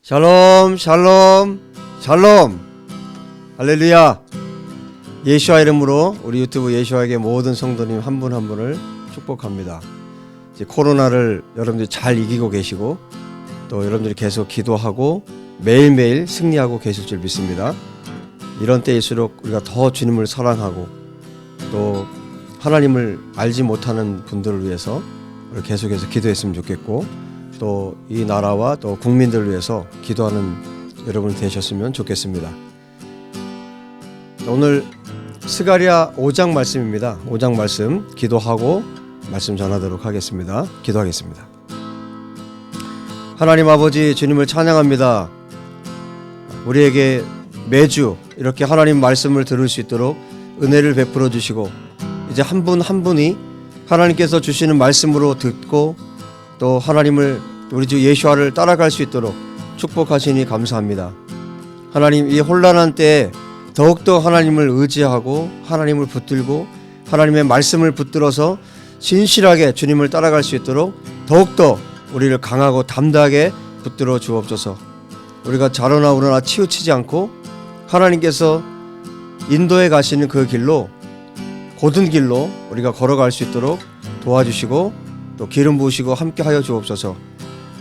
샬롬 샬롬 샬롬 할렐루야. 예수와 이름으로 우리 유튜브 예수와에게 모든 성도님 한 분 한 분을 축복합니다. 이제 코로나를 여러분들이 잘 이기고 계시고 또 여러분들이 계속 기도하고 매일매일 승리하고 계실 줄 믿습니다. 이런 때일수록 우리가 더 주님을 사랑하고 또 하나님을 알지 못하는 분들을 위해서 우리 계속해서 기도했으면 좋겠고 또 이 나라와 또 국민들을 위해서 기도하는 여러분이 되셨으면 좋겠습니다. 오늘 스가랴 5장 말씀입니다. 5장 말씀 기도하고 말씀 전하도록 하겠습니다. 기도하겠습니다. 하나님 아버지, 주님을 찬양합니다. 우리에게 매주 이렇게 하나님 말씀을 들을 수 있도록 은혜를 베풀어 주시고 이제 한 분 한 분이 하나님께서 주시는 말씀으로 듣고 또 하나님을 우리 주 예수와를 따라갈 수 있도록 축복하시니 감사합니다. 하나님, 이 혼란한 때에 더욱더 하나님을 의지하고 하나님을 붙들고 하나님의 말씀을 붙들어서 진실하게 주님을 따라갈 수 있도록 더욱더 우리를 강하고 담대하게 붙들어 주옵소서. 우리가 좌로나 우로나 치우치지 않고 하나님께서 인도해 가시는 그 길로, 곧은 길로 우리가 걸어갈 수 있도록 도와주시고 또 기름 부으시고 함께하여 주옵소서.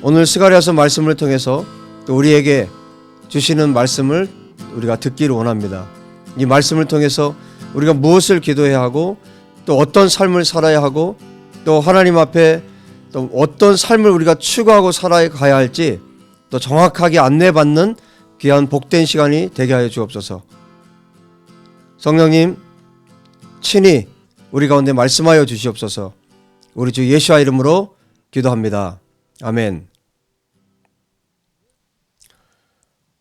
오늘 스가랴서 말씀을 통해서 또 우리에게 주시는 말씀을 우리가 듣기를 원합니다. 이 말씀을 통해서 우리가 무엇을 기도해야 하고 또 어떤 삶을 살아야 하고 또 하나님 앞에 또 어떤 삶을 우리가 추구하고 살아가야 할지 또 정확하게 안내받는 귀한 복된 시간이 되게 하여 주옵소서. 성령님 친히 우리 가운데 말씀하여 주시옵소서. 우리 주 예수와 이름으로 기도합니다. 아멘.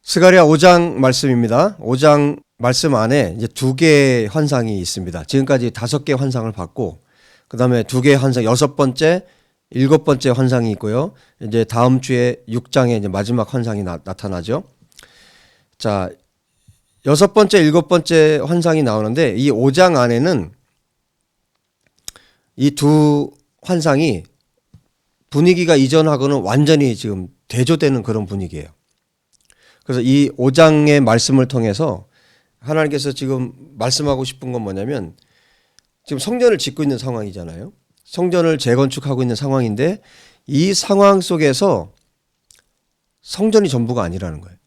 스가랴 5장 말씀입니다. 5장 말씀 안에 이제 두 개의 환상이 있습니다. 지금까지 5개의 환상을 봤고 그 다음에 2개의 환상, 6번째, 7번째 환상이 있고요. 이제 다음 주에 6장에 이제 마지막 환상이 나타나죠. 자, 6번째, 7번째 환상이 나오는데 이 5장 안에는 이 두 환상이 분위기가 이전하고는 완전히 지금 대조되는 그런 분위기예요. 그래서 이 5장의 말씀을 통해서 하나님께서 지금 말씀하고 싶은 건 뭐냐면 지금 성전을 짓고 있는 상황이잖아요. 성전을 재건축하고 있는 상황인데 이 상황 속에서 성전이 전부가 아니라는 거예요.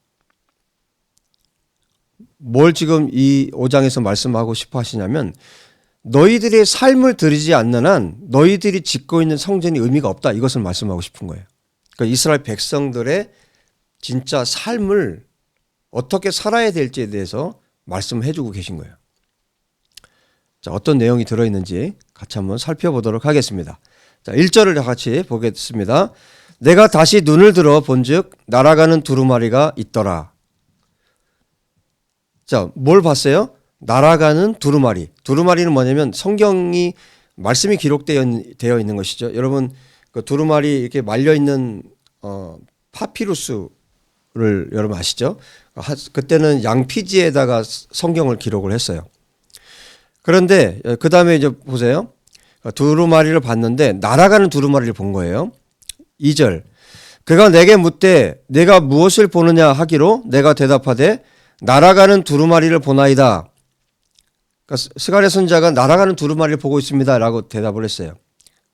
뭘 지금 이 5장에서 말씀하고 싶어 하시냐면 너희들의 삶을 들이지 않는 한 너희들이 짓고 있는 성전이 의미가 없다. 이것을 말씀하고 싶은 거예요. 그러니까 이스라엘 백성들의 진짜 삶을 어떻게 살아야 될지에 대해서 말씀해 주고 계신 거예요. 자, 어떤 내용이 들어있는지 같이 한번 살펴보도록 하겠습니다. 자, 1절을 같이 보겠습니다. 내가 다시 눈을 들어 본즉 날아가는 두루마리가 있더라. 자, 뭘 봤어요? 날아가는 두루마리. 두루마리는 뭐냐면 성경이 말씀이 기록되어 있는 것이죠. 여러분 그 두루마리 이렇게 말려 있는 파피루스를 여러분 아시죠? 그때는 양피지에다가 성경을 기록을 했어요. 그런데 그 다음에 이제 보세요. 두루마리를 봤는데 날아가는 두루마리를 본 거예요. 2절. 그가 내게 묻되 내가 무엇을 보느냐 하기로 내가 대답하되 날아가는 두루마리를 보나이다. 그러니까 스가랴 선지자가 날아가는 두루마리를 보고 있습니다 라고 대답을 했어요.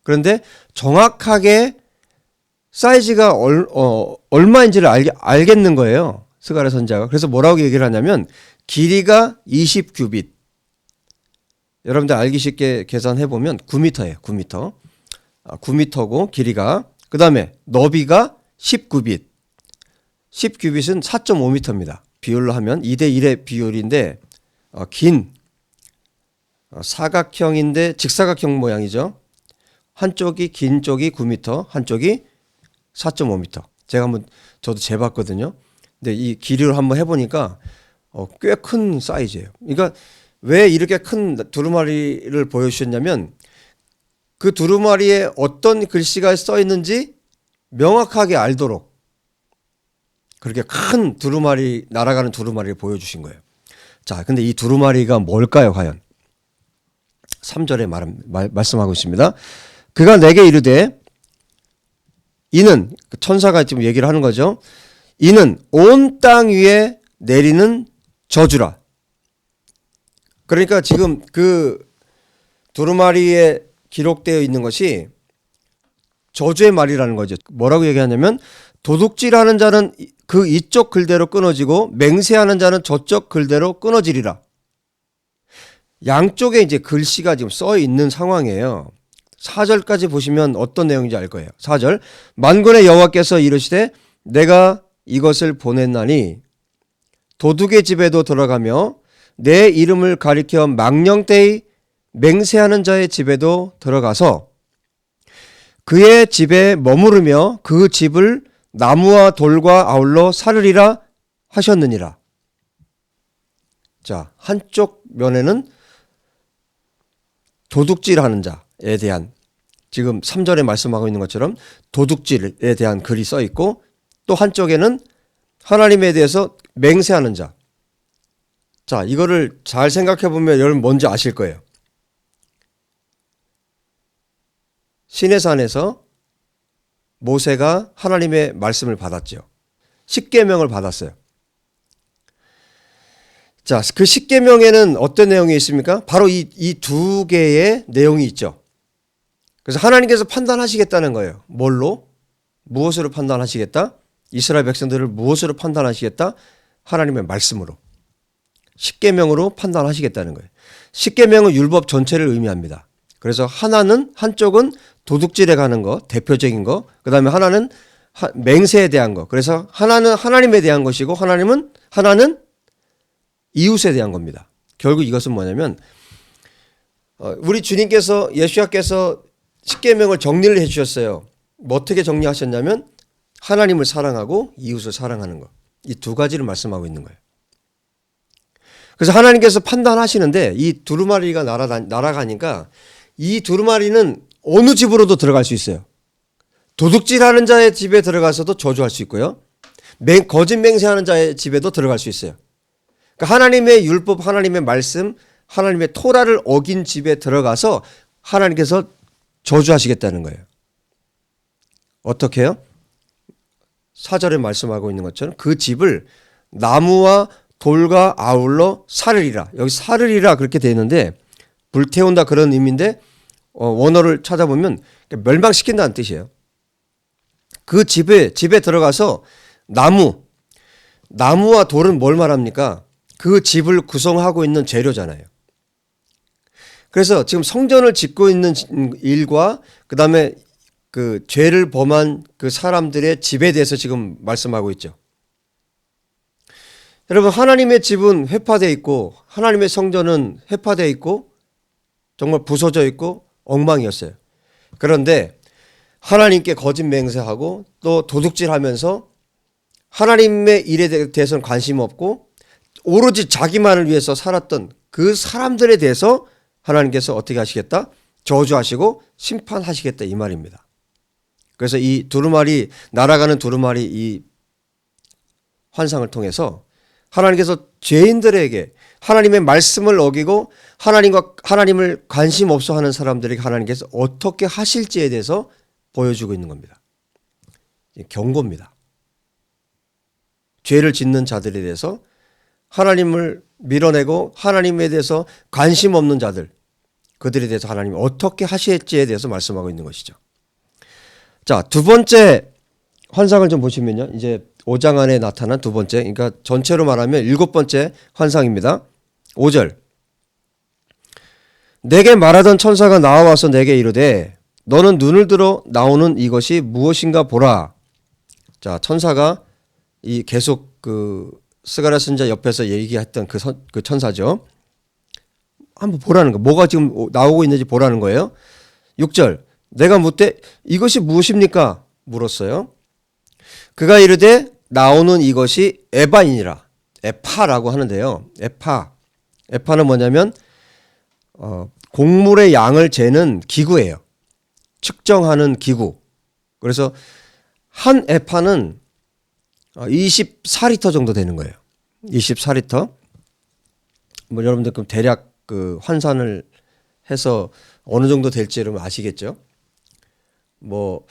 그런데 정확하게 사이즈가 얼마인지를 알겠는 거예요. 스가랴 선지자가. 그래서 뭐라고 얘기를 하냐면 길이가 20규빗. 여러분들 알기 쉽게 계산해보면 9m예요. 9m. 9m고 길이가. 그 다음에 너비가 10규빗. 10규빗은 4.5m입니다. 비율로 하면 2대1의 비율인데 긴 사각형인데 직사각형 모양이죠. 한쪽이 긴 쪽이 9m, 한쪽이 4.5m. 제가 한번 저도 재봤거든요. 근데 이 길이를 한번 해보니까 꽤 큰 사이즈예요. 그러니까 왜 이렇게 큰 두루마리를 보여주셨냐면 그 두루마리에 어떤 글씨가 써 있는지 명확하게 알도록 그렇게 큰 두루마리, 날아가는 두루마리를 보여주신 거예요. 자, 근데 이 두루마리가 뭘까요, 과연? 3절에 말씀하고 있습니다. 그가 내게 이르되 이는 천사가 지금 얘기를 하는 거죠. 이는 온 땅 위에 내리는 저주라. 그러니까 지금 그 두루마리에 기록되어 있는 것이 저주의 말이라는 거죠. 뭐라고 얘기하냐면 도둑질하는 자는 그 이쪽 글대로 끊어지고 맹세하는 자는 저쪽 글대로 끊어지리라. 양쪽에 이제 글씨가 지금 써 있는 상황이에요. 4절까지 보시면 어떤 내용인지 알 거예요. 4절 만군의 여호와께서 이르시되 내가 이것을 보냈나니 도둑의 집에도 들어가며 내 이름을 가리켜 망령되이 맹세하는 자의 집에도 들어가서 그의 집에 머무르며 그 집을 나무와 돌과 아울러 사르리라 하셨느니라. 자, 한쪽 면에는 도둑질하는 자에 대한, 지금 3절에 말씀하고 있는 것처럼 도둑질에 대한 글이 써 있고, 또 한쪽에는 하나님에 대해서 맹세하는 자. 자, 이거를 잘 생각해 보면 여러분 뭔지 아실 거예요. 시내산에서 모세가 하나님의 말씀을 받았죠. 십계명을 받았어요. 자, 그 십계명에는 어떤 내용이 있습니까? 바로 이 두 개의 내용이 있죠. 그래서 하나님께서 판단하시겠다는 거예요. 뭘로? 무엇으로 판단하시겠다? 이스라엘 백성들을 무엇으로 판단하시겠다? 하나님의 말씀으로. 십계명으로 판단하시겠다는 거예요. 십계명은 율법 전체를 의미합니다. 그래서 한쪽은 도둑질에 가는 거, 대표적인 거, 그 다음에 하나는 맹세에 대한 거. 그래서 하나는 하나님에 대한 것이고 하나는 이웃에 대한 겁니다. 결국 이것은 뭐냐면 우리 주님께서, 예수님께서 십계명을 정리를 해 주셨어요. 뭐 어떻게 정리하셨냐면 하나님을 사랑하고 이웃을 사랑하는 것. 이 두 가지를 말씀하고 있는 거예요. 그래서 하나님께서 판단하시는데 이 두루마리가 날아가니까 이 두루마리는 어느 집으로도 들어갈 수 있어요. 도둑질하는 자의 집에 들어가서도 저주할 수 있고요. 거짓 맹세하는 자의 집에도 들어갈 수 있어요. 그러니까 하나님의 율법, 하나님의 말씀, 하나님의 토라를 어긴 집에 들어가서 하나님께서 저주하시겠다는 거예요. 어떻게 해요? 4절에 말씀하고 있는 것처럼 그 집을 나무와 돌과 아울러 사르리라. 여기 사르리라 그렇게 되어 있는데 불태운다 그런 의미인데 원어를 찾아보면 멸망시킨다는 뜻이에요. 그 집에 들어가서 나무와 돌은 뭘 말합니까? 그 집을 구성하고 있는 재료잖아요. 그래서 지금 성전을 짓고 있는 일과 그 다음에 그 죄를 범한 그 사람들의 집에 대해서 지금 말씀하고 있죠. 여러분, 하나님의 집은 회파되어 있고 하나님의 성전은 회파되어 있고 정말 부서져 있고 엉망이었어요. 그런데 하나님께 거짓 맹세하고 또 도둑질하면서 하나님의 일에 대해서는 관심 없고 오로지 자기만을 위해서 살았던 그 사람들에 대해서 하나님께서 어떻게 하시겠다? 저주하시고 심판하시겠다 이 말입니다. 그래서 이 두루마리, 날아가는 두루마리 이 환상을 통해서 하나님께서 죄인들에게 하나님의 말씀을 어기고 하나님을 관심 없어 하는 사람들에게 하나님께서 어떻게 하실지에 대해서 보여주고 있는 겁니다. 경고입니다. 죄를 짓는 자들에 대해서 하나님을 밀어내고 하나님에 대해서 관심 없는 자들, 그들에 대해서 하나님이 어떻게 하실지에 대해서 말씀하고 있는 것이죠. 자, 두 번째 환상을 좀 보시면요. 이제 5장 안에 나타난 두 번째, 그러니까 전체로 말하면 7번째 환상입니다. 5절. 내게 말하던 천사가 나와서 내게 이르되 너는 눈을 들어 나오는 이것이 무엇인가 보라. 자, 천사가 이 계속 그 스가랴 선지자 옆에서 얘기했던 그 천사죠. 한번 보라는 거. 뭐가 지금 나오고 있는지 보라는 거예요. 6절. 내가 묻되 이것이 무엇입니까? 물었어요. 그가 이르되 나오는 이것이 에바이니라. 에파라고 하는데요. 에파는 뭐냐면 곡물의 양을 재는 기구예요. 측정하는 기구. 그래서 한 에파는 24리터 정도 되는 거예요. 24리터. 뭐 여러분들 그럼 대략 그 환산을 해서 어느 정도 될지 여러분 아시겠죠? 뭐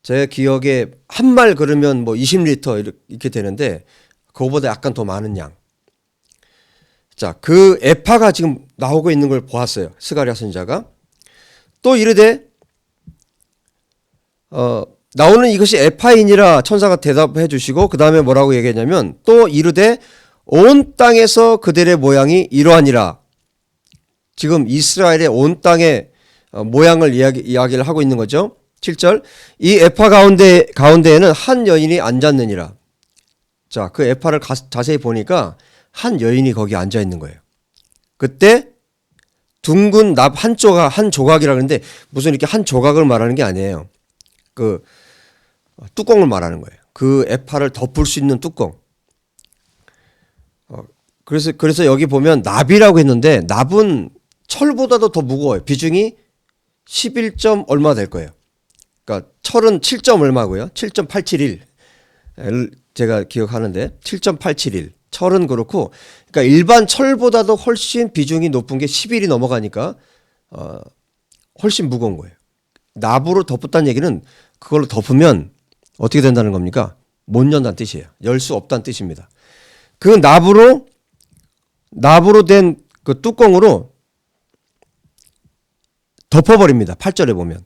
제 기억에 한 말 그러면 뭐 20리터 이렇게 되는데 그거보다 약간 더 많은 양. 자, 그 에파가 지금 나오고 있는 걸 보았어요. 스가랴 선지자가. 또 이르되 나오는 이것이 에파이니라 천사가 대답해 주시고 그 다음에 뭐라고 얘기했냐면 또 이르되 온 땅에서 그들의 모양이 이러하니라. 지금 이스라엘의 온 땅의 모양을 이야기를 하고 있는 거죠. 7절 이 에파 가운데에는 한 여인이 앉았느니라. 자, 그 에파를 자세히 보니까 한 여인이 거기 앉아 있는 거예요. 그때 둥근 납 한 조각이라 그러는데 무슨 이렇게 한 조각을 말하는 게 아니에요. 그 뚜껑을 말하는 거예요. 그 에파를 덮을 수 있는 뚜껑. 그래서 여기 보면 납이라고 했는데 납은 철보다도 더 무거워요. 비중이 11점 얼마 될 거예요. 그러니까 철은 7점 얼마고요. 7.871 제가 기억하는데 7.871 철은 그렇고 그러니까 일반 철보다도 훨씬 비중이 높은 게 11이 넘어가니까 훨씬 무거운 거예요. 납으로 덮었다는 얘기는 그걸로 덮으면 어떻게 된다는 겁니까? 못 연다는 뜻이에요. 열 수 없다는 뜻입니다. 그 납으로 된 그 뚜껑으로 덮어버립니다. 8절에 보면.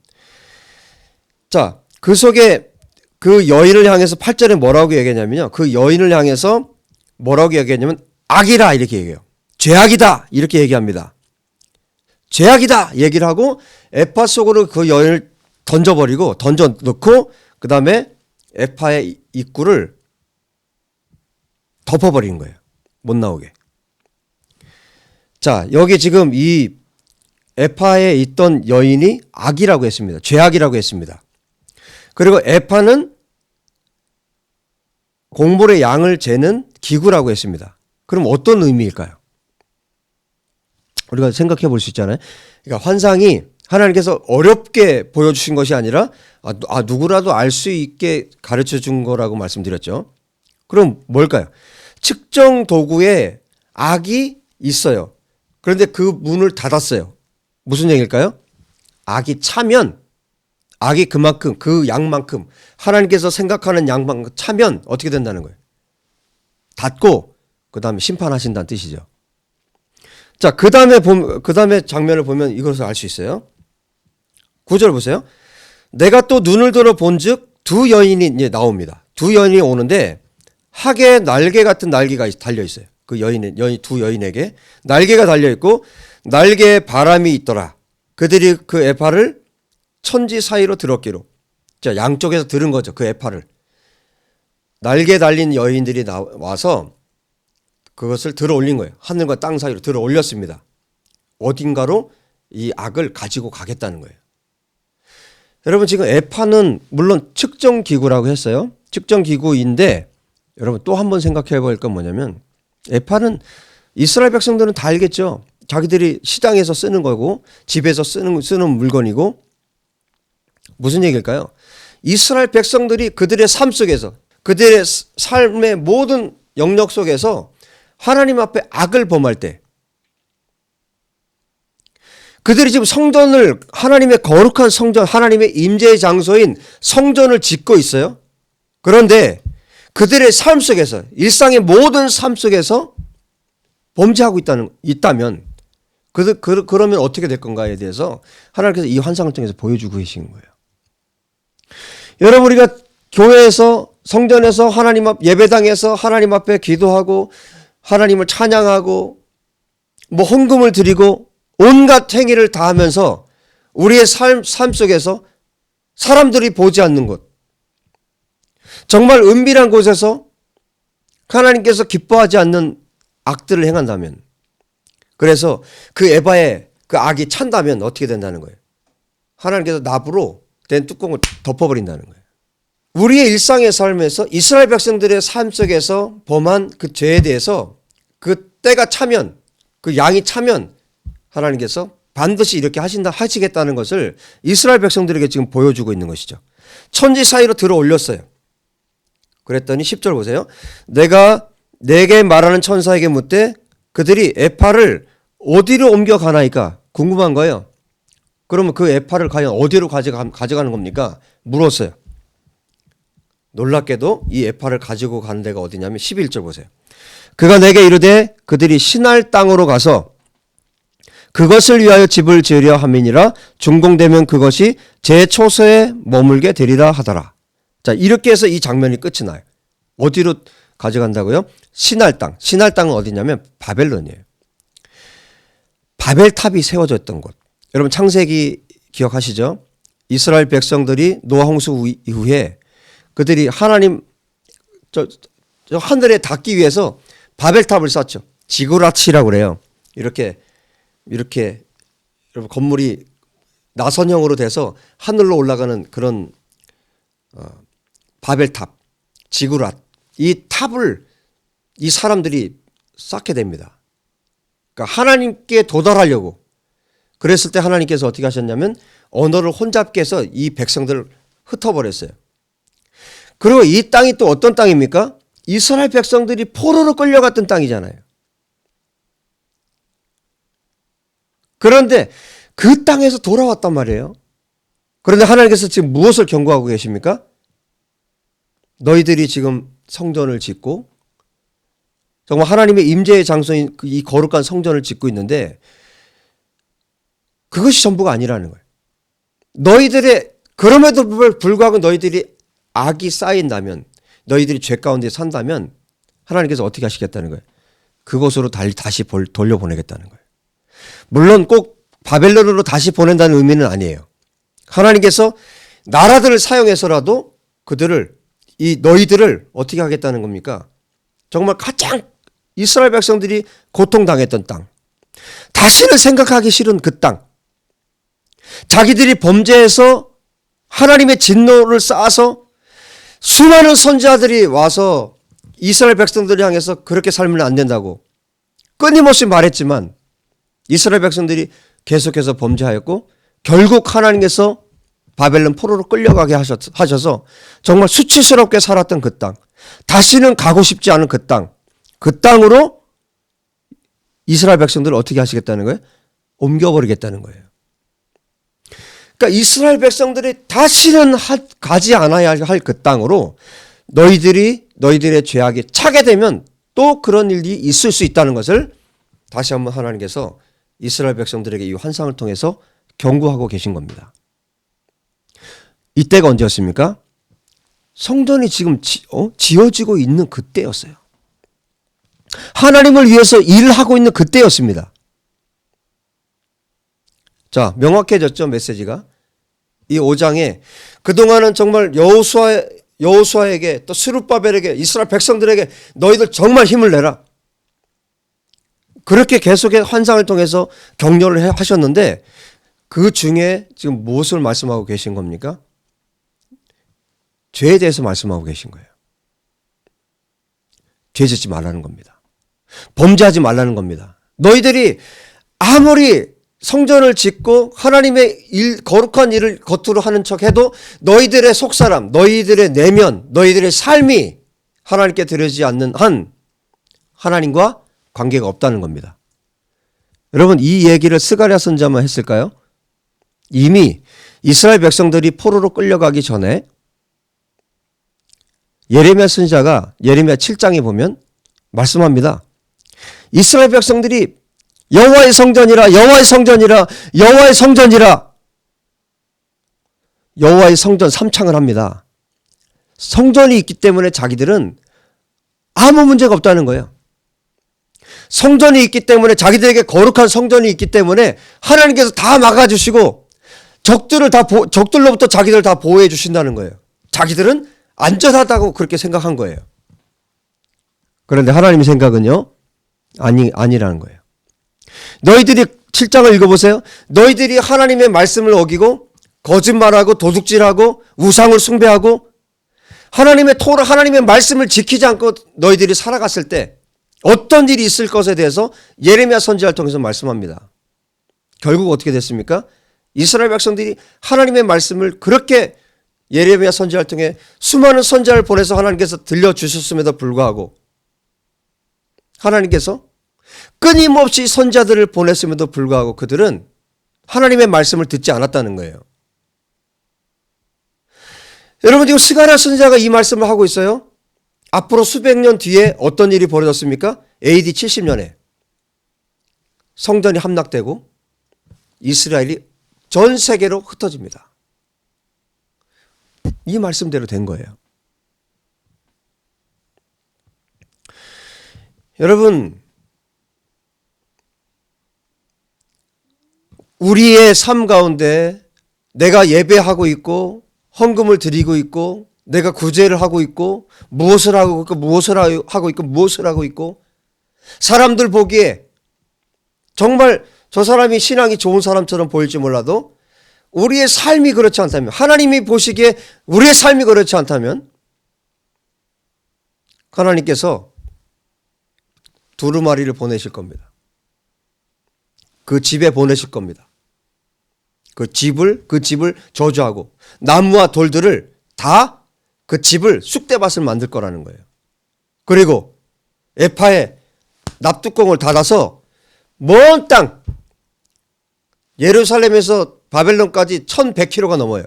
자, 그 속에 그 여인을 향해서 8절에 뭐라고 얘기했냐면요. 그 여인을 향해서 뭐라고 얘기했냐면 악이라 이렇게 얘기해요. 죄악이다 이렇게 얘기합니다. 죄악이다 얘기를 하고 에파 속으로 그 여인을 던져 넣고 그 다음에 에파의 입구를 덮어버리는 거예요. 못 나오게. 자, 여기 지금 이 에파에 있던 여인이 악이라고 했습니다. 죄악이라고 했습니다. 그리고 에파는 곡물의 양을 재는 기구라고 했습니다. 그럼 어떤 의미일까요? 우리가 생각해 볼 수 있잖아요. 그러니까 환상이 하나님께서 어렵게 보여주신 것이 아니라 누구라도 알 수 있게 가르쳐 준 거라고 말씀드렸죠. 그럼 뭘까요? 측정 도구에 악이 있어요. 그런데 그 문을 닫았어요. 무슨 얘기일까요? 악이 차면 악이 그만큼 그 양만큼 하나님께서 생각하는 양만큼 차면 어떻게 된다는 거예요? 닫고 그 다음에 심판하신다는 뜻이죠. 자, 그 다음에 장면을 보면 이것을 알 수 있어요. 9절 보세요. 내가 또 눈을 들어 본즉 두 여인이 이제 나옵니다. 두 여인이 오는데 학의 날개 같은 날개가 달려 있어요. 그 두 여인에게 날개가 달려 있고 날개에 바람이 있더라. 그들이 그 에파를 천지 사이로 들었기로. 자, 양쪽에서 들은 거죠. 그 에파를. 날개 달린 여인들이 와서 그것을 들어 올린 거예요. 하늘과 땅 사이로 들어 올렸습니다. 어딘가로 이 악을 가지고 가겠다는 거예요. 여러분, 지금 에파는 물론 측정 기구라고 했어요. 측정 기구인데 여러분 또 한 번 생각해 볼 건 뭐냐면 에파는 이스라엘 백성들은 다 알겠죠. 자기들이 시장에서 쓰는 거고 집에서 쓰는 물건이고 무슨 얘기일까요? 이스라엘 백성들이 그들의 삶 속에서 그들의 삶의 모든 영역 속에서 하나님 앞에 악을 범할 때 그들이 지금 성전을 하나님의 거룩한 성전 하나님의 임재의 장소인 성전을 짓고 있어요. 그런데 그들의 삶 속에서 일상의 모든 삶 속에서 범죄하고 있다면 그러면 어떻게 될 건가에 대해서 하나님께서 이 환상을 통해서 보여주고 계신 거예요. 여러분, 우리가 교회에서 성전에서 하나님 앞 예배당에서 하나님 앞에 기도하고 하나님을 찬양하고 뭐 헌금을 드리고 온갖 행위를 다 하면서 우리의 삶 속에서 사람들이 보지 않는 곳 정말 은밀한 곳에서 하나님께서 기뻐하지 않는 악들을 행한다면 그래서 그 에바에 그 악이 찬다면 어떻게 된다는 거예요? 하나님께서 납으로 된 뚜껑을 덮어버린다는 거예요. 우리의 일상의 삶에서 이스라엘 백성들의 삶 속에서 범한 그 죄에 대해서 그 때가 차면 그 양이 차면 하나님께서 반드시 이렇게 하시겠다는 것을 이스라엘 백성들에게 지금 보여주고 있는 것이죠. 천지 사이로 들어 올렸어요. 그랬더니 10절 보세요. 내가 내게 말하는 천사에게 묻되 그들이 에파를 어디로 옮겨가나이까 궁금한 거예요. 그러면 그 에파를 과연 어디로 가져가는 겁니까? 물었어요. 놀랍게도 이 에파를 가지고 가는 데가 어디냐면 11절 보세요. 그가 내게 이르되 그들이 신할 땅으로 가서 그것을 위하여 집을 지으려 함이니라. 준공되면 그것이 제 초소에 머물게 되리라 하더라. 자, 이렇게 해서 이 장면이 끝이 나요. 어디로 가져간다고요? 신할 땅. 신할 땅은 어디냐면 바벨론이에요. 바벨탑이 세워졌던 곳. 여러분 창세기 기억하시죠? 이스라엘 백성들이 노아 홍수 이후에 그들이 하나님 저 하늘에 닿기 위해서 바벨탑을 쌓죠. 지구라치라고 그래요. 이렇게 여러분 건물이 나선형으로 돼서 하늘로 올라가는 그런 바벨탑, 지구랏. 이 탑을 이 사람들이 쌓게 됩니다. 그러니까 하나님께 도달하려고. 그랬을 때 하나님께서 어떻게 하셨냐면 언어를 혼잡게 해서 이 백성들을 흩어버렸어요. 그리고 이 땅이 또 어떤 땅입니까? 이스라엘 백성들이 포로로 끌려갔던 땅이잖아요. 그런데 그 땅에서 돌아왔단 말이에요. 그런데 하나님께서 지금 무엇을 경고하고 계십니까? 너희들이 지금 성전을 짓고 정말 하나님의 임재의 장소인 이 거룩한 성전을 짓고 있는데 그것이 전부가 아니라는 거예요. 너희들의 그럼에도 불구하고 너희들이 악이 쌓인다면 너희들이 죄 가운데 산다면 하나님께서 어떻게 하시겠다는 거예요? 그곳으로 다시 돌려보내겠다는 거예요. 물론 꼭 바벨론으로 다시 보낸다는 의미는 아니에요. 하나님께서 나라들을 사용해서라도 너희들을 어떻게 하겠다는 겁니까? 정말 가장 이스라엘 백성들이 고통당했던 땅, 다시는 생각하기 싫은 그 땅, 자기들이 범죄해서 하나님의 진노를 쌓아서 수많은 선지자들이 와서 이스라엘 백성들을 향해서 그렇게 살면 안 된다고 끊임없이 말했지만 이스라엘 백성들이 계속해서 범죄하였고 결국 하나님께서 바벨론 포로로 끌려가게 하셔서 정말 수치스럽게 살았던 그 땅, 다시는 가고 싶지 않은 그 땅, 그 땅으로 이스라엘 백성들을 어떻게 하시겠다는 거예요? 옮겨버리겠다는 거예요. 그러니까 이스라엘 백성들이 다시는 가지 않아야 할 그 땅으로 너희들의 죄악이 차게 되면 또 그런 일이 있을 수 있다는 것을 다시 한번 하나님께서 이스라엘 백성들에게 이 환상을 통해서 경고하고 계신 겁니다. 이때가 언제였습니까? 성전이 지금 지어지고 있는 그때였어요. 하나님을 위해서 일을 하고 있는 그때였습니다. 자, 명확해졌죠, 메시지가. 이 5장에 그동안은 정말 여호수아에게 또 스룹바벨에게 이스라엘 백성들에게 너희들 정말 힘을 내라. 그렇게 계속해 환상을 통해서 격려를 하셨는데 그 중에 지금 무엇을 말씀하고 계신 겁니까? 죄에 대해서 말씀하고 계신 거예요. 죄 짓지 말라는 겁니다. 범죄하지 말라는 겁니다. 너희들이 아무리 성전을 짓고 하나님의 거룩한 일을 겉으로 하는 척 해도 너희들의 속사람, 너희들의 내면, 너희들의 삶이 하나님께 드려지지 않는 한 하나님과 관계가 없다는 겁니다. 여러분, 이 얘기를 스가랴 선지자만 했을까요? 이미 이스라엘 백성들이 포로로 끌려가기 전에 예레미야 선지자가 예레미야 7장에 보면 말씀합니다. 이스라엘 백성들이 여호와의 성전이라 여호와의 성전이라 여호와의 성전이라 여호와의 성전 3창을 합니다. 성전이 있기 때문에 자기들은 아무 문제가 없다는 거예요. 성전이 있기 때문에 자기들에게 거룩한 성전이 있기 때문에 하나님께서 다 막아주시고 적들로부터 자기들 다 보호해 주신다는 거예요. 자기들은 안전하다고 그렇게 생각한 거예요. 그런데 하나님의 생각은요, 아니라는 거예요. 너희들이 7장을 읽어보세요. 너희들이 하나님의 말씀을 어기고 거짓말하고 도둑질하고 우상을 숭배하고 하나님의 말씀을 지키지 않고 너희들이 살아갔을 때 어떤 일이 있을 것에 대해서 예레미야 선지자를 통해서 말씀합니다. 결국 어떻게 됐습니까? 이스라엘 백성들이 하나님의 말씀을 그렇게 예레미야 선지자를 통해 수많은 선지자를 보내서 하나님께서 들려주셨음에도 불구하고 하나님께서 끊임없이 선지자들을 보냈음에도 불구하고 그들은 하나님의 말씀을 듣지 않았다는 거예요. 여러분, 지금 스가랴 선지자가 이 말씀을 하고 있어요. 앞으로 수백 년 뒤에 어떤 일이 벌어졌습니까? AD 70년에 성전이 함락되고 이스라엘이 전 세계로 흩어집니다. 이 말씀대로 된 거예요. 여러분, 우리의 삶 가운데 내가 예배하고 있고 헌금을 드리고 있고 내가 구제를 하고 있고 무엇을 하고 있고 무엇을 하고 있고 무엇을 하고 있고 사람들 보기에 정말 저 사람이 신앙이 좋은 사람처럼 보일지 몰라도 우리의 삶이 그렇지 않다면, 하나님이 보시기에 우리의 삶이 그렇지 않다면 하나님께서 두루마리를 보내실 겁니다. 그 집에 보내실 겁니다. 그 집을 저주하고 나무와 돌들을 다 그 집을 쑥대밭을 만들 거라는 거예요. 그리고 에파에 납뚜껑을 닫아서 먼 땅, 예루살렘에서 바벨론까지 1100km가 넘어요.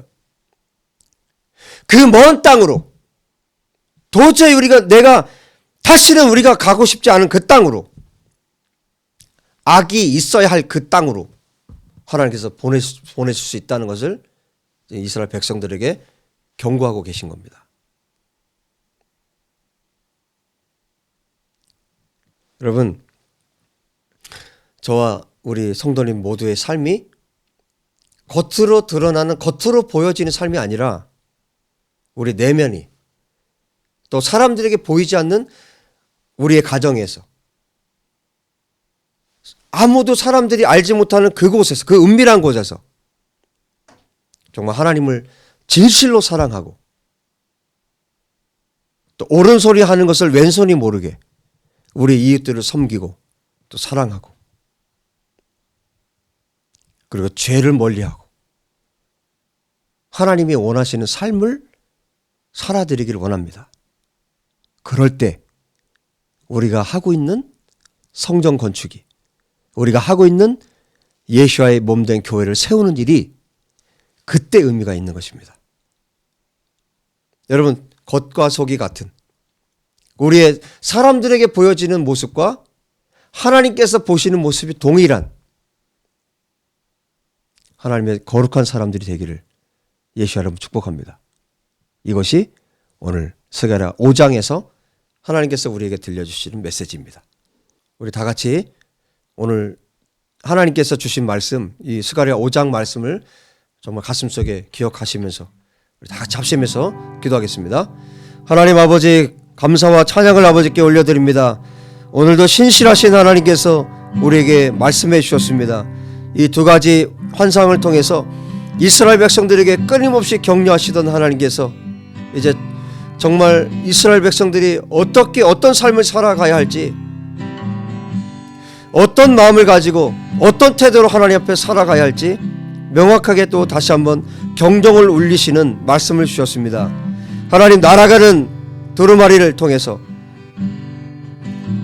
그 먼 땅으로 도저히 내가 다시는 우리가 가고 싶지 않은 그 땅으로, 악이 있어야 할 그 땅으로 하나님께서 보내실 수 있다는 것을 이스라엘 백성들에게 경고하고 계신 겁니다. 여러분, 저와 우리 성도님 모두의 삶이 겉으로 드러나는, 겉으로 보여지는 삶이 아니라 우리 내면이, 또 사람들에게 보이지 않는 우리의 가정에서, 아무도 사람들이 알지 못하는 그곳에서, 그 은밀한 곳에서 정말 하나님을 진실로 사랑하고 또 옳은 소리 하는 것을 왼손이 모르게 우리 이웃들을 섬기고 또 사랑하고, 그리고 죄를 멀리하고 하나님이 원하시는 삶을 살아드리기를 원합니다. 그럴 때 우리가 하고 있는 성전 건축이, 우리가 하고 있는 예수와의 몸된 교회를 세우는 일이 그때 의미가 있는 것입니다. 여러분, 겉과 속이 같은 우리의 사람들에게 보여지는 모습과 하나님께서 보시는 모습이 동일한 하나님의 거룩한 사람들이 되기를 예수와 여러분 축복합니다. 이것이 오늘 스가랴 5장에서 하나님께서 우리에게 들려주시는 메시지입니다. 우리 다 같이 오늘 하나님께서 주신 말씀, 이 스가랴 5장 말씀을 정말 가슴속에 기억하시면서 우리 다 같이 합심해서 기도하겠습니다. 하나님 아버지, 감사와 찬양을 아버지께 올려드립니다. 오늘도 신실하신 하나님께서 우리에게 말씀해 주셨습니다. 이 두 가지 환상을 통해서 이스라엘 백성들에게 끊임없이 격려하시던 하나님께서 이제 정말 이스라엘 백성들이 어떤 삶을 살아가야 할지, 어떤 마음을 가지고 어떤 태도로 하나님 앞에 살아가야 할지 명확하게 또 다시 한번 경종을 울리시는 말씀을 주셨습니다. 하나님, 날아가는 두루마리를 통해서,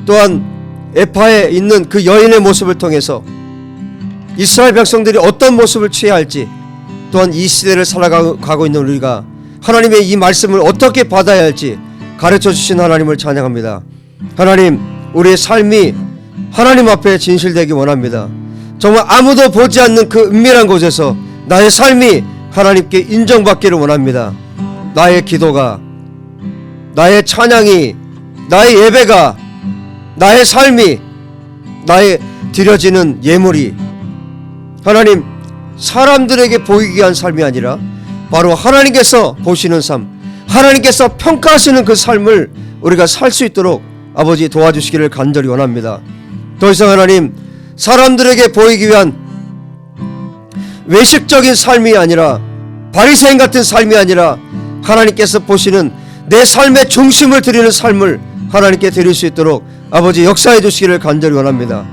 또한 에파에 있는 그 여인의 모습을 통해서 이스라엘 백성들이 어떤 모습을 취해야 할지, 또한 이 시대를 살아가고 있는 우리가 하나님의 이 말씀을 어떻게 받아야 할지 가르쳐 주신 하나님을 찬양합니다. 하나님, 우리의 삶이 하나님 앞에 진실되기 원합니다. 정말 아무도 보지 않는 그 은밀한 곳에서 나의 삶이 하나님께 인정받기를 원합니다. 나의 기도가, 나의 찬양이, 나의 예배가, 나의 삶이, 나의 드려지는 예물이 하나님, 사람들에게 보이기 위한 삶이 아니라 바로 하나님께서 보시는 삶, 하나님께서 평가하시는 그 삶을 우리가 살 수 있도록 아버지 도와주시기를 간절히 원합니다. 더 이상 하나님, 사람들에게 보이기 위한 외식적인 삶이 아니라, 바리새인 같은 삶이 아니라 하나님께서 보시는 내 삶의 중심을 드리는 삶을 하나님께 드릴 수 있도록 아버지 역사해 주시기를 간절히 원합니다.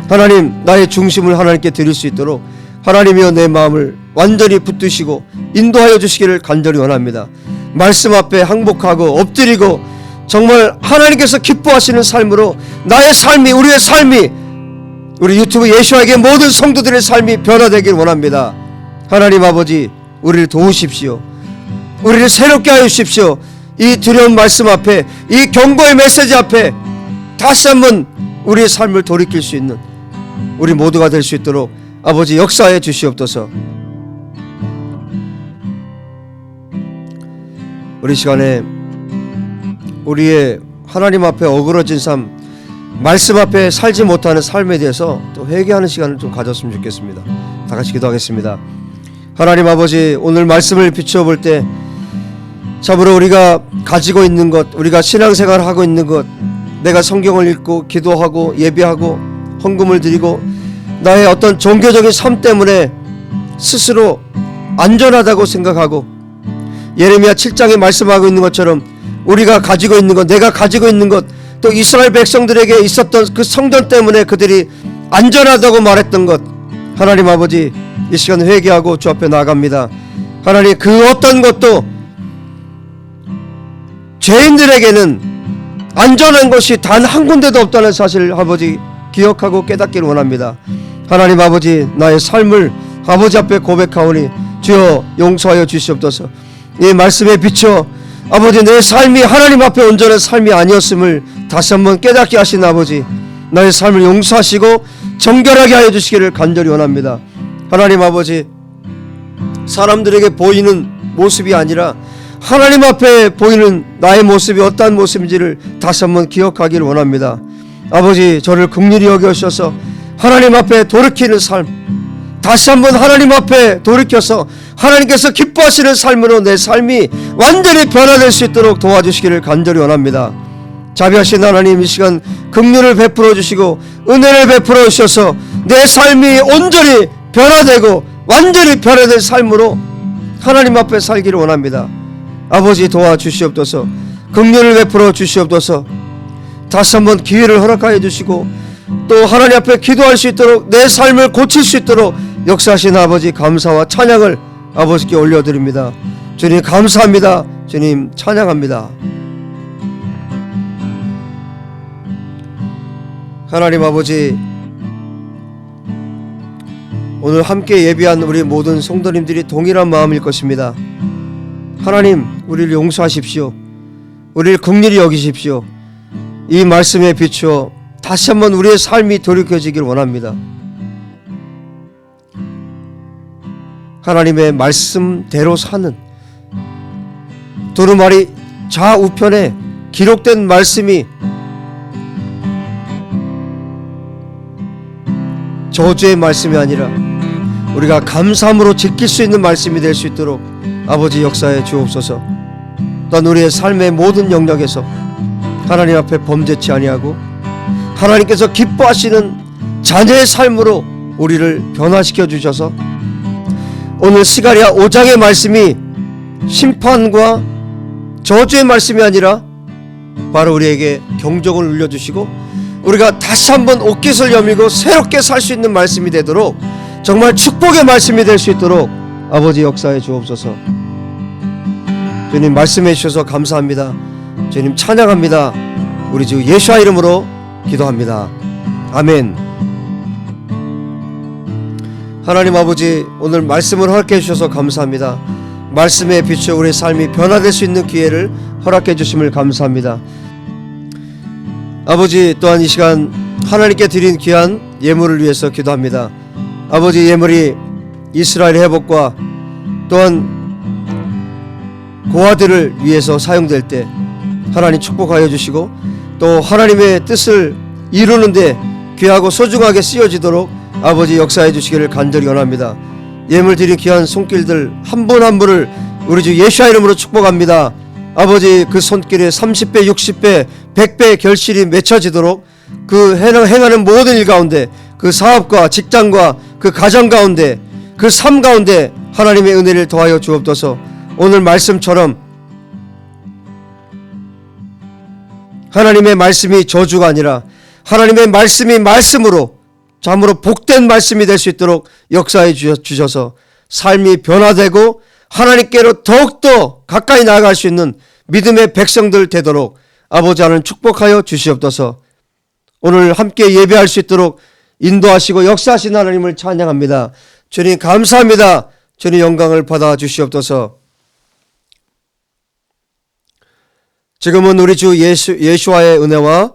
하나님, 나의 중심을 하나님께 드릴 수 있도록 하나님이여 내 마음을 완전히 붙드시고 인도하여 주시기를 간절히 원합니다. 말씀 앞에 항복하고 엎드리고 정말 하나님께서 기뻐하시는 삶으로 나의 삶이, 우리의 삶이, 우리 유튜브 예수에게 모든 성도들의 삶이 변화되길 원합니다. 하나님 아버지, 우리를 도우십시오. 우리를 새롭게 하여 주십시오. 이 두려운 말씀 앞에, 이 경고의 메시지 앞에 다시 한번 우리의 삶을 돌이킬 수 있는 우리 모두가 될 수 있도록 아버지 역사해 주시옵소서. 우리 시간에 우리의 하나님 앞에 어그러진 삶, 말씀 앞에 살지 못하는 삶에 대해서 또 회개하는 시간을 좀 가졌으면 좋겠습니다. 다 같이 기도하겠습니다. 하나님 아버지, 오늘 말씀을 비추어 볼 때 참으로 우리가 가지고 있는 것, 우리가 신앙생활을 하고 있는 것, 내가 성경을 읽고 기도하고 예배하고 헌금을 드리고 나의 어떤 종교적인 삶 때문에 스스로 안전하다고 생각하고 예레미야 7장에 말씀하고 있는 것처럼 우리가 가지고 있는 것, 내가 가지고 있는 것, 또 이스라엘 백성들에게 있었던 그 성전 때문에 그들이 안전하다고 말했던 것, 하나님 아버지 이 시간 회개하고 주 앞에 나아갑니다. 하나님, 그 어떤 것도 죄인들에게는 안전한 것이 단 한 군데도 없다는 사실을 아버지 기억하고 깨닫기를 원합니다. 하나님 아버지, 나의 삶을 아버지 앞에 고백하오니 주여 용서하여 주시옵소서. 이 말씀에 비춰 아버지, 내 삶이 하나님 앞에 온전한 삶이 아니었음을 다시 한번 깨닫게 하신 아버지, 나의 삶을 용서하시고 정결하게 하여 주시기를 간절히 원합니다. 하나님 아버지, 사람들에게 보이는 모습이 아니라 하나님 앞에 보이는 나의 모습이 어떠한 모습인지를 다시 한번 기억하기를 원합니다. 아버지, 저를 긍휼히 여겨주셔서 하나님 앞에 돌이키는 삶, 다시 한번 하나님 앞에 돌이켜서 하나님께서 기뻐하시는 삶으로 내 삶이 완전히 변화될 수 있도록 도와주시기를 간절히 원합니다. 자비하신 하나님, 이 시간 긍휼을 베풀어 주시고 은혜를 베풀어 주셔서 내 삶이 온전히 변화되고 완전히 변화된 삶으로 하나님 앞에 살기를 원합니다. 아버지, 도와주시옵소서. 긍휼을 베풀어 주시옵소서. 다시 한번 기회를 허락하여 주시고 또 하나님 앞에 기도할 수 있도록, 내 삶을 고칠 수 있도록 역사하신 아버지 감사와 찬양을 아버지께 올려드립니다. 주님 감사합니다. 주님 찬양합니다. 하나님 아버지, 오늘 함께 예배한 우리 모든 성도님들이 동일한 마음일 것입니다. 하나님, 우리를 용서하십시오. 우리를 긍휼히 여기십시오. 이 말씀에 비추어 다시 한번 우리의 삶이 돌이켜지길 원합니다. 하나님의 말씀대로 사는, 두루마리 좌우편에 기록된 말씀이 저주의 말씀이 아니라 우리가 감사함으로 지킬 수 있는 말씀이 될 수 있도록 아버지 역사해 주옵소서. 또한 우리의 삶의 모든 영역에서 하나님 앞에 범죄치 아니하고 하나님께서 기뻐하시는 자녀의 삶으로 우리를 변화시켜 주셔서 오늘 스가랴 5장의 말씀이 심판과 저주의 말씀이 아니라 바로 우리에게 경종을 울려주시고 우리가 다시 한번 옷깃을 여밀고 새롭게 살 수 있는 말씀이 되도록, 정말 축복의 말씀이 될 수 있도록 아버지 역사해 주옵소서. 주님 말씀해 주셔서 감사합니다. 주님 찬양합니다. 우리 주 예수와 이름으로 기도합니다. 아멘. 하나님 아버지, 오늘 말씀을 허락해 주셔서 감사합니다. 말씀에 비추어 우리의 삶이 변화될 수 있는 기회를 허락해 주심을 감사합니다. 아버지, 또한 이 시간 하나님께 드린 귀한 예물을 위해서 기도합니다. 아버지, 예물이 이스라엘 회복과 또한 고아들을 위해서 사용될 때 하나님 축복하여 주시고 또 하나님의 뜻을 이루는데 귀하고 소중하게 쓰여지도록 아버지 역사해 주시기를 간절히 원합니다. 예물 드린 귀한 손길들 한 분 한 분을 우리 주 예수와 이름으로 축복합니다. 아버지, 그 손길에 30배, 60배, 100배의 결실이 맺혀지도록 그 행하는 모든 일 가운데, 그 사업과 직장과 그 가정 가운데, 그 삶 가운데 하나님의 은혜를 더하여 주옵소서. 오늘 말씀처럼 하나님의 말씀이 저주가 아니라 하나님의 말씀이 말씀으로 참으로 복된 말씀이 될 수 있도록 역사해 주셔서 삶이 변화되고 하나님께로 더욱더 가까이 나아갈 수 있는 믿음의 백성들 되도록 아버지 하나님 축복하여 주시옵소서. 오늘 함께 예배할 수 있도록 인도하시고 역사하신 하나님을 찬양합니다. 주님 감사합니다. 주님 영광을 받아 주시옵소서. 지금은 우리 주 예수와의 은혜와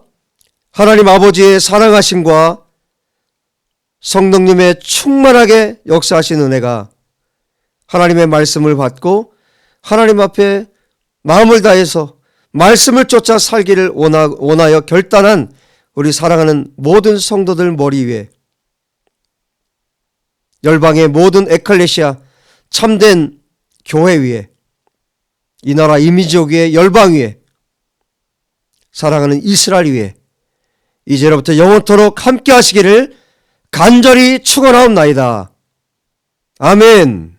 하나님 아버지의 사랑하심과 성령님의 충만하게 역사하신 은혜가 하나님의 말씀을 받고 하나님 앞에 마음을 다해서 말씀을 쫓아 살기를 원하여 결단한 우리 사랑하는 모든 성도들 머리 위에, 열방의 모든 에클레시아 참된 교회 위에, 이 나라 이민족 위에, 열방 위에, 사랑하는 이스라엘 위에 이제로부터 영원토록 함께 하시기를 간절히 축원하옵나이다. 아멘.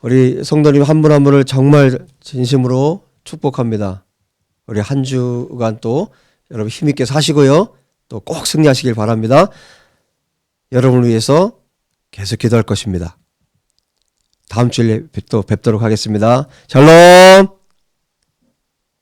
우리 성도님 한 분 한 분을 정말 진심으로 축복합니다. 우리 한 주간 또 여러분 힘있게 사시고요. 또 꼭 승리하시길 바랍니다. 여러분을 위해서 계속 기도할 것입니다. 다음 주에 또 뵙도록 하겠습니다. 샬롬.